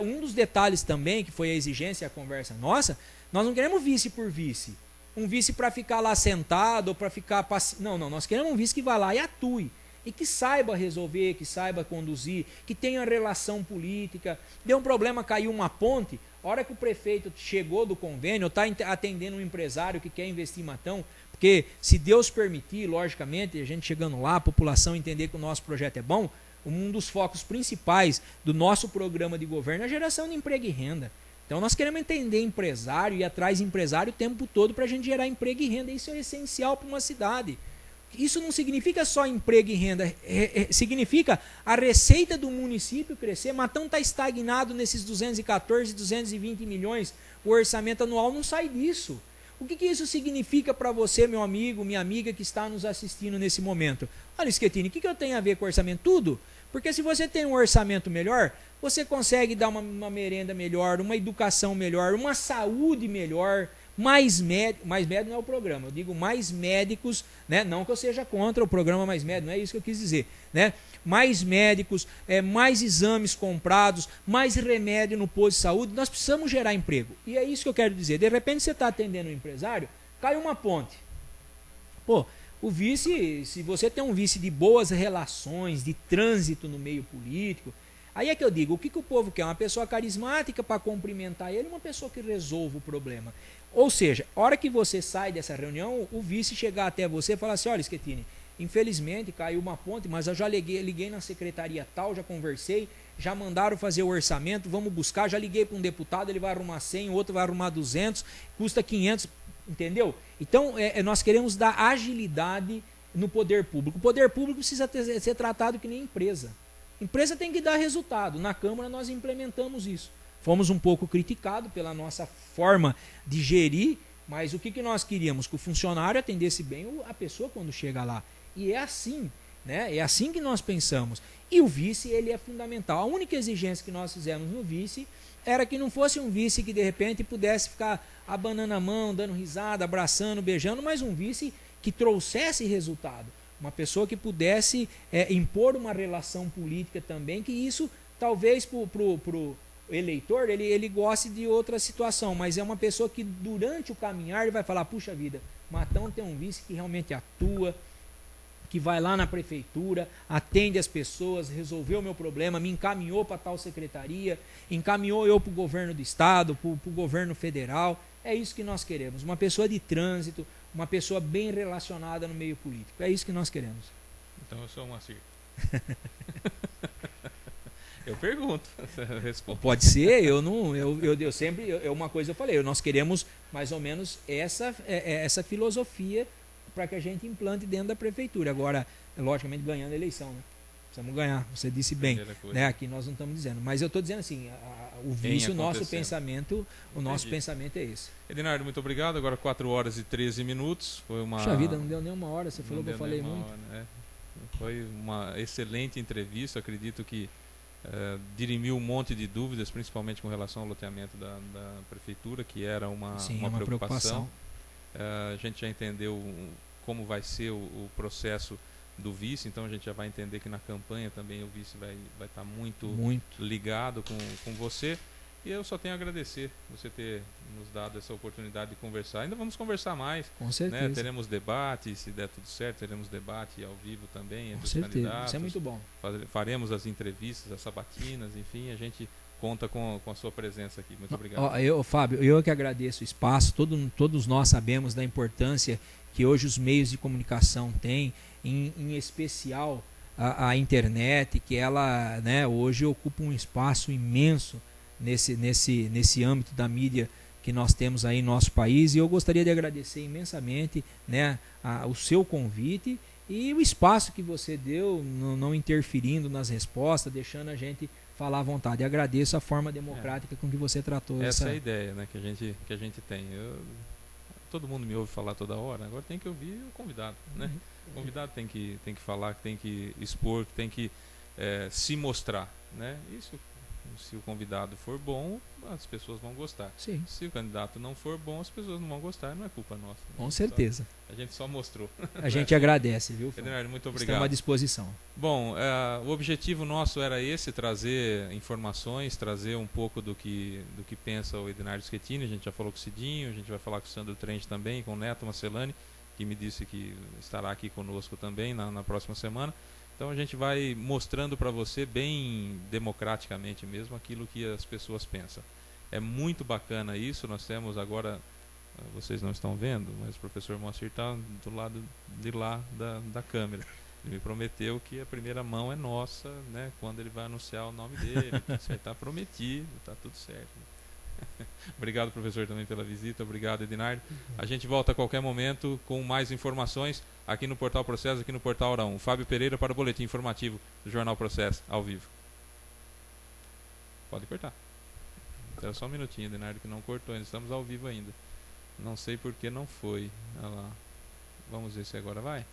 Um dos detalhes também, que foi a exigência e a conversa nossa, nós não queremos vice por vice. Um vice para ficar lá sentado ou para ficar passivo. Não, nós queremos um vice que vá lá e atue. E que saiba resolver, que saiba conduzir, que tenha relação política. Deu um problema, caiu uma ponte. A hora que o prefeito chegou do convênio, está atendendo um empresário que quer investir em Matão, porque se Deus permitir, logicamente, a gente chegando lá, a população entender que o nosso projeto é bom, um dos focos principais do nosso programa de governo é a geração de emprego e renda. Então nós queremos entender empresário e ir atrás de empresário o tempo todo para a gente gerar emprego e renda. Isso é essencial para uma cidade. Isso não significa só emprego e renda, significa a receita do município crescer. Matão está estagnado nesses 214, 220 milhões, o orçamento anual não sai disso. O que isso significa para você, meu amigo, minha amiga que está nos assistindo nesse momento? Olha, Schettini, o que eu tenho a ver com orçamento? Tudo. Porque se você tem um orçamento melhor, você consegue dar uma merenda melhor, uma educação melhor, uma saúde melhor, mais médicos não é o programa, eu digo mais médicos, né? Não que eu seja contra o programa Mais Médicos, não é isso que eu quis dizer, né? Mais médicos, mais exames comprados, mais remédio no posto de saúde. Nós precisamos gerar emprego. E é isso que eu quero dizer. De repente você está atendendo um empresário, cai uma ponte. Pô, o vice, se você tem um vice de boas relações, de trânsito no meio político, aí é que eu digo, o que o povo quer? Uma pessoa carismática para cumprimentar ele, uma pessoa que resolva o problema. Ou seja, a hora que você sai dessa reunião, o vice chegar até você e falar assim: olha, Schettini, infelizmente caiu uma ponte, mas eu já liguei na secretaria tal, já conversei, já mandaram fazer o orçamento, vamos buscar, já liguei para um deputado, ele vai arrumar 100, o outro vai arrumar 200, custa 500, entendeu? Então, nós queremos dar agilidade no poder público. O poder público precisa ser tratado que nem empresa. Empresa tem que dar resultado. Na Câmara nós implementamos isso. Fomos um pouco criticados pela nossa forma de gerir, mas o que nós queríamos? Que o funcionário atendesse bem a pessoa quando chega lá. E é assim, né? É assim que nós pensamos. E o vice, ele é fundamental. A única exigência que nós fizemos no vice era que não fosse um vice que de repente pudesse ficar abanando a mão, dando risada, abraçando, beijando, mas um vice que trouxesse resultado. Uma pessoa que pudesse impor uma relação política também, que isso talvez pro eleitor ele goste de outra situação, mas é uma pessoa que durante o caminhar ele vai falar: puxa vida, Matão tem um vice que realmente atua, que vai lá na prefeitura, atende as pessoas, resolveu o meu problema, me encaminhou para tal secretaria, encaminhou eu para o governo do estado, para o governo federal. É isso que nós queremos, uma pessoa de trânsito, uma pessoa bem relacionada no meio político. É isso que nós queremos. Então eu sou um Moacir. Eu pergunto, eu respondo. Pode ser, eu sempre, uma coisa eu falei, nós queremos mais ou menos essa filosofia para que a gente implante dentro da prefeitura. Agora, logicamente, ganhando a eleição, né? Precisamos ganhar, você disse bem, né? Aqui nós não estamos dizendo, mas eu estou dizendo assim, o vício, o nosso pensamento é esse. Edinardo, muito obrigado, agora 4 horas e 13 minutos, foi uma... Puxa vida, não deu nem uma hora, você falou que eu falei muito. Hora, né? Foi uma excelente entrevista, acredito que dirimiu um monte de dúvidas, principalmente com relação ao loteamento da prefeitura, que era uma preocupação. A gente já entendeu como vai ser o processo do vice, então a gente já vai entender que na campanha também o vice vai estar muito ligado com você. E eu só tenho a agradecer você ter nos dado essa oportunidade de conversar. Ainda vamos conversar mais. Com certeza. Né? Teremos debate, se der tudo certo, teremos debate ao vivo também entre os certeza. candidatos. Isso é muito bom. Faremos as entrevistas, as sabatinas, enfim, a gente conta com a sua presença aqui. Muito obrigado. Fábio, eu que agradeço o espaço. Todos nós sabemos da importância que hoje os meios de comunicação têm, em especial a internet, que ela, né, hoje ocupa um espaço imenso nesse âmbito da mídia que nós temos aí no nosso país. E eu gostaria de agradecer imensamente, né, o seu convite e o espaço que você deu, não interferindo nas respostas, deixando a gente falar à vontade. Eu agradeço a forma democrática com que você tratou essa é a ideia, né, que a gente tem. Todo mundo me ouve falar toda hora, agora tem que ouvir o convidado, né? O convidado tem que falar, tem que expor, tem que se mostrar, né? Isso, se o convidado for bom, as pessoas vão gostar. Sim. Se o candidato não for bom, as pessoas não vão gostar, não é culpa nossa. Né? Com certeza. A gente só mostrou. A gente agradece, viu? Edinardo, muito obrigado. Estamos à disposição. Bom, o objetivo nosso era esse, trazer informações, trazer um pouco do que pensa o Edinardo Schettini. A gente já falou com o Cidinho, a gente vai falar com o Sandro Trent também, com o Neto Marcelani, que me disse que estará aqui conosco também na próxima semana. Então a gente vai mostrando para você bem democraticamente mesmo aquilo que as pessoas pensam. É muito bacana isso. Nós temos agora, vocês não estão vendo, mas o professor Moacir está do lado de lá da câmera. Ele me prometeu que a primeira mão é nossa, né, quando ele vai anunciar o nome dele. Está prometido, está tudo certo. Obrigado, professor, também pela visita. Obrigado, Edinardo. A gente volta a qualquer momento com mais informações aqui no Portal Processo, aqui no Portal Hora 1. Fábio Pereira para o boletim informativo do Jornal Processo, ao vivo. Pode cortar. Era só um minutinho, Edinardo, que não cortou. Estamos ao vivo ainda. Não sei por que não foi. Olha lá. Vamos ver se agora vai.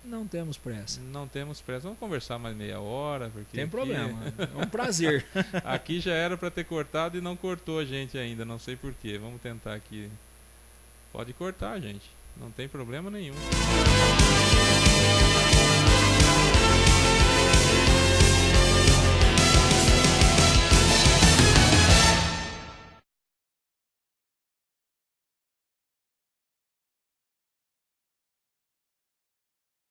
Não temos pressa. Não temos pressa. Vamos conversar mais meia hora. Porque tem aqui... problema. É um prazer. Aqui já era para ter cortado e não cortou a gente ainda. Não sei por quê. Vamos tentar aqui. Pode cortar, gente. Não tem problema nenhum.